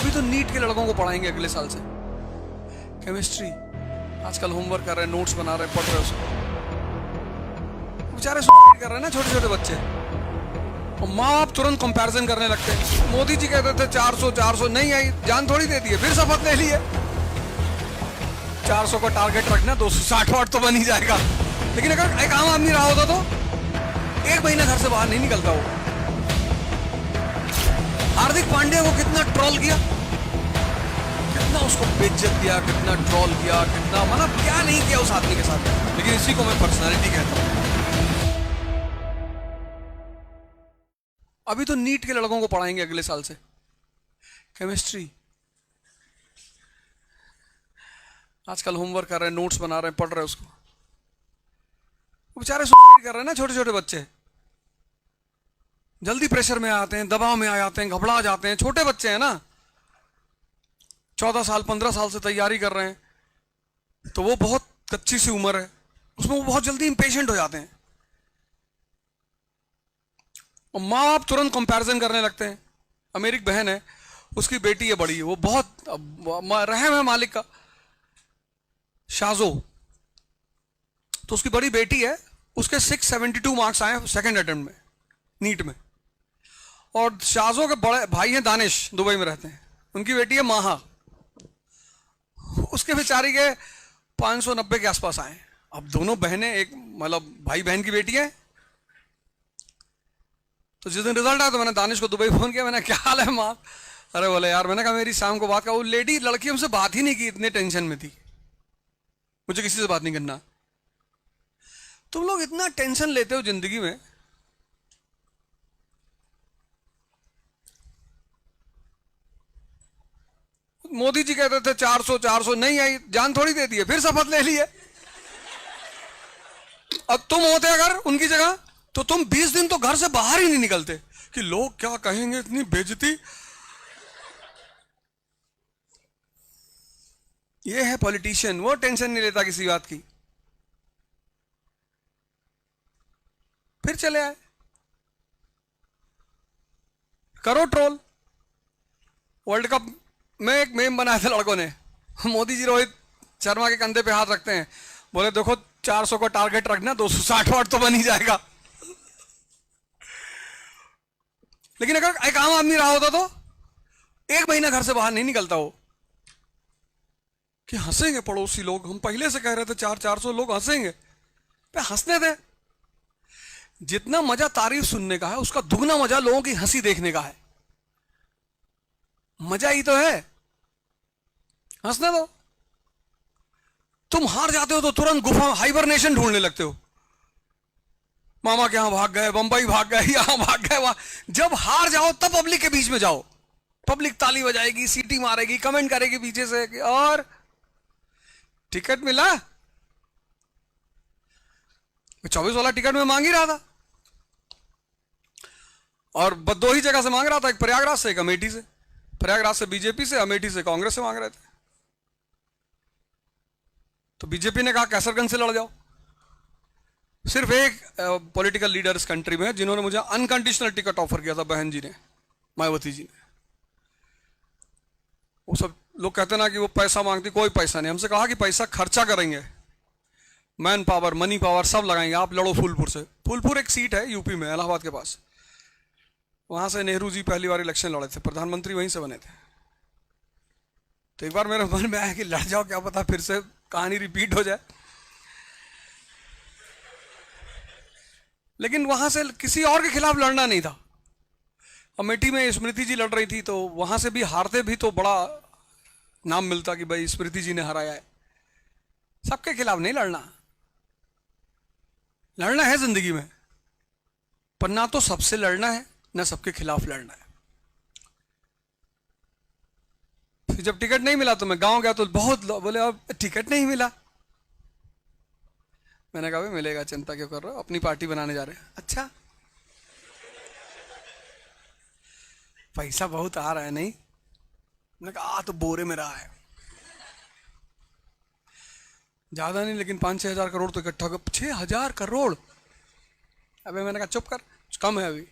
अभी तो नीट के लड़कों को पढ़ाएंगे अगले साल से केमिस्ट्री। आजकल होमवर्क कर रहे हैं, नोट्स बना रहे हैं, पढ़ रहे हैं उसको। बेचारे सुसाइड कर रहे हैं ना छोटे छोटे बच्चे, और माँ बाप तुरंत कंपैरिजन करने लगते हैं। मोदी जी कहते थे 400 नहीं आई, जान थोड़ी दे दी है, फिर शपथ ले लिए 400 का टारगेट रखना, 260 वाट तो बन ही जाएगा। लेकिन अगर एक आम आदमी रहा होता तो एक महीना घर से बाहर नहीं निकलता वो। हार्दिक पांड्या को कितना ट्रोल किया, कितना उसको बेइज्जत किया, कितना ट्रोल किया, कितना मतलब क्या नहीं किया उस आदमी के साथ। लेकिन इसी को मैं पर्सनालिटी कहता हूं। अभी तो नीट के लड़कों को पढ़ाएंगे अगले साल से केमिस्ट्री। आजकल होमवर्क कर रहे हैं, नोट्स बना रहे हैं, पढ़ रहे हैं उसको। बेचारे सुसाइड कर रहे हैं ना छोटे छोटे बच्चे, जल्दी प्रेशर में आते हैं, दबाव में आ जाते हैं, घबरा जाते हैं। छोटे बच्चे हैं ना, 14 साल 15 साल से तैयारी कर रहे हैं, तो वो बहुत कच्ची सी उम्र है, उसमें वो बहुत जल्दी इंपेशेंट हो जाते हैं, और माँ बाप तुरंत कंपैरिजन करने लगते हैं। मेरी एक बहन है, उसकी बेटी है बड़ी, वो बहुत रहम है मालिक का, शाजो। तो उसकी बड़ी बेटी है, उसके 672 मार्क्स आए सेकंड अटेम्प्ट में नीट में। और शाजो के बड़े भाई हैं दानिश, दुबई में रहते हैं, उनकी बेटी है माहा, उसके बेचारी के 590 के आसपास आए। अब दोनों बहनें एक मतलब भाई बहन की बेटी है। तो जिस दिन रिजल्ट आया तो मैंने दानिश को दुबई फोन किया, मैंने क्या हाल है माँ? अरे बोले यार, मैंने कहा मेरी शाम को बात का, वो लेडी लड़की हमसे बात ही नहीं की, इतने टेंशन में थी, मुझे किसी से बात नहीं करना। तुम लोग इतना टेंशन लेते हो जिंदगी में। मोदी जी कहते थे 400 नहीं आई, जान थोड़ी दे दी है, फिर शपथ ले ली है। अब तुम होते अगर उनकी जगह, तो तुम 20 दिन तो घर से बाहर ही नहीं निकलते कि लोग क्या कहेंगे, इतनी बेइज्जती। ये है पॉलिटिशियन, वो टेंशन नहीं लेता किसी बात की। फिर चले आए, करो ट्रोल। वर्ल्ड कप में एक मेम बनाया था लड़कों ने, मोदी जी रोहित शर्मा के कंधे पे हाथ रखते हैं, बोले देखो 400 का टारगेट रखना, 260 वाट तो बन ही जाएगा। लेकिन अगर एक आम आदमी रहा होता तो एक महीना घर से बाहर नहीं निकलता वो। कि हंसेंगे पड़ोसी लोग, हम पहले से कह रहे थे 400 लोग हंसेंगे, पे हंसने दे। जितना मजा तारीफ सुनने का है, उसका दुगना मजा लोगों की हंसी देखने का है। मजा ही तो है, हंसने दो। तुम हार जाते हो तो तुरंत गुफा हाइबरनेशन ढूंढने लगते हो, मामा के यहां भाग गए, बंबई भाग गए, यहां भाग गए, वहां। जब हार जाओ तब पब्लिक के बीच में जाओ, पब्लिक ताली बजाएगी, सीटी मारेगी, कमेंट करेगी पीछे से कि और टिकट मिला। 24 वाला टिकट में मांग ही रहा था, और दो ही जगह से मांग रहा था, एक प्रयागराज से, एक अमेठी से। प्रयागराज से बीजेपी से, अमेठी से कांग्रेस से मांग रहे थे। तो बीजेपी ने कहा कैसरगंज से लड़ जाओ। सिर्फ एक पॉलिटिकल लीडर इस कंट्री में है जिन्होंने मुझे अनकंडीशनल टिकट ऑफर किया था, बहन जी ने, मायावती जी ने। वो सब लोग कहते ना कि वो पैसा मांगती, कोई पैसा नहीं। हमसे कहा कि पैसा खर्चा करेंगे, मैन पावर, मनी पावर सब लगाएंगे, आप लड़ो फूलपुर से। फूलपुर एक सीट है यूपी में, इलाहाबाद के पास। वहां से नेहरू जी पहली बार इलेक्शन लड़े थे, प्रधानमंत्री वहीं से बने थे। तो एक बार मेरे मन में आया कि लड़ जाओ, क्या पता फिर से कहानी रिपीट हो जाए। लेकिन वहां से किसी और के खिलाफ लड़ना नहीं था। अमेठी में स्मृति जी लड़ रही थी, तो वहां से भी हारते भी तो बड़ा नाम मिलता कि भाई स्मृति जी ने हराया है। सबके खिलाफ नहीं लड़ना, लड़ना है जिंदगी में, पर ना तो सबसे लड़ना है, ना सबके खिलाफ लड़ना है। फिर जब टिकट नहीं मिला तो मैं गांव गया, तो बहुत बोले अब टिकट नहीं मिला। मैंने कहा भाई मिलेगा, चिंता क्यों कर रहे हो, अपनी पार्टी बनाने जा रहे हैं। अच्छा पैसा बहुत आ रहा है नहीं? मैंने कहा आ तो बोरे में रहा है, ज्यादा नहीं, लेकिन 5-6 हजार करोड़ तो इकट्ठा कर। 6,000 करोड़? अबे मैंने कहा चुप कर, कम है अभी।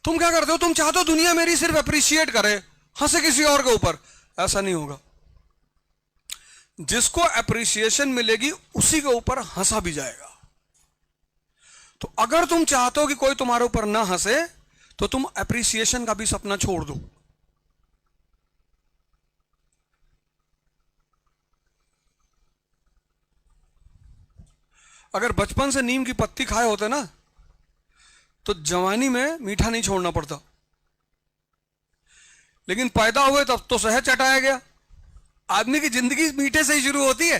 तुम क्या करते हो, तुम चाहते हो दुनिया मेरी सिर्फ अप्रिशिएट करे, हंसे किसी और के ऊपर। ऐसा नहीं होगा। जिसको अप्रिसिएशन मिलेगी उसी के ऊपर हंसा भी जाएगा। तो अगर तुम चाहते हो कि कोई तुम्हारे ऊपर ना हंसे, तो तुम अप्रिसिएशन का भी सपना छोड़ दो। अगर बचपन से नीम की पत्ती खाए होते ना, तो जवानी में मीठा नहीं छोड़ना पड़ता। लेकिन पैदा हुए तब तो शहद चटाया गया। आदमी की जिंदगी मीठे से ही शुरू होती है,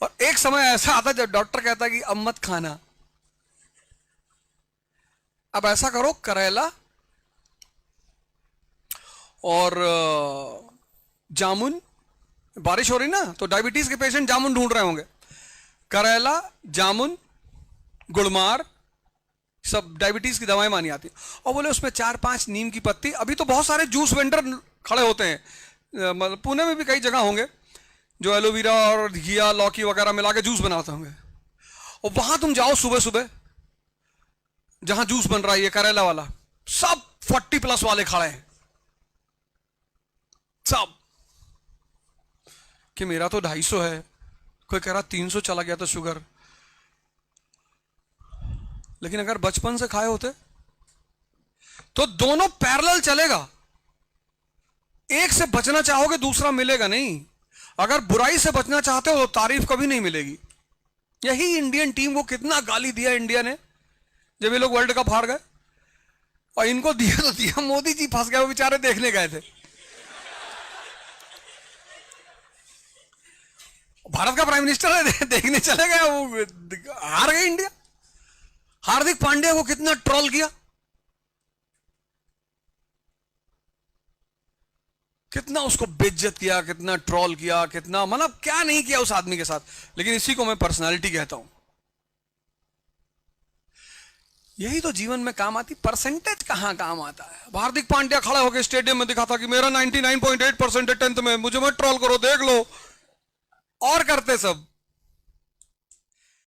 और एक समय ऐसा आता जब डॉक्टर कहता कि अब मत खाना। अब ऐसा करो, करेला और जामुन, बारिश हो रही ना तो डायबिटीज के पेशेंट जामुन ढूंढ रहे होंगे। करेला, जामुन, गुड़मार, सब डायबिटीज की दवाएं मानी आती। और बोले उसमें 4-5 नीम की पत्ती। अभी तो बहुत सारे जूस वेंडर खड़े होते हैं, मतलब पुणे में भी कई जगह होंगे जो एलोवेरा और घिया लौकी वगैरह मिला के जूस बनाते होंगे। और वहां तुम जाओ सुबह सुबह, जहां जूस बन रहा है ये करेला वाला, सब 40+ वाले खड़े हैं, सब कि मेरा तो 250 है, कोई कह रहा 300 चला गया था शुगर। लेकिन अगर बचपन से खाए होते तो दोनों पैरेलल चलेगा। एक से बचना चाहोगे दूसरा मिलेगा नहीं। अगर बुराई से बचना चाहते हो तो तारीफ कभी नहीं मिलेगी। यही इंडियन टीम को कितना गाली दिया इंडिया ने जब ये लोग वर्ल्ड कप हार गए। और इनको दिया तो दिया, मोदी जी फंस गए, वो बेचारे देखने गए थे। भारत का प्राइम मिनिस्टर देखने चले गए, वो हार गई इंडिया। हार्दिक पांड्या को कितना ट्रोल किया, कितना उसको बेइज्जत किया, कितना ट्रोल किया, कितना मतलब क्या नहीं किया उस आदमी के साथ। लेकिन इसी को मैं पर्सनालिटी कहता हूं। यही तो जीवन में काम आती, परसेंटेज कहां काम आता है। हार्दिक पांड्या खड़ा होकर स्टेडियम में दिखाता कि मेरा 99.8% है 10th में, मुझे मत ट्रोल करो, देख लो। और करते सब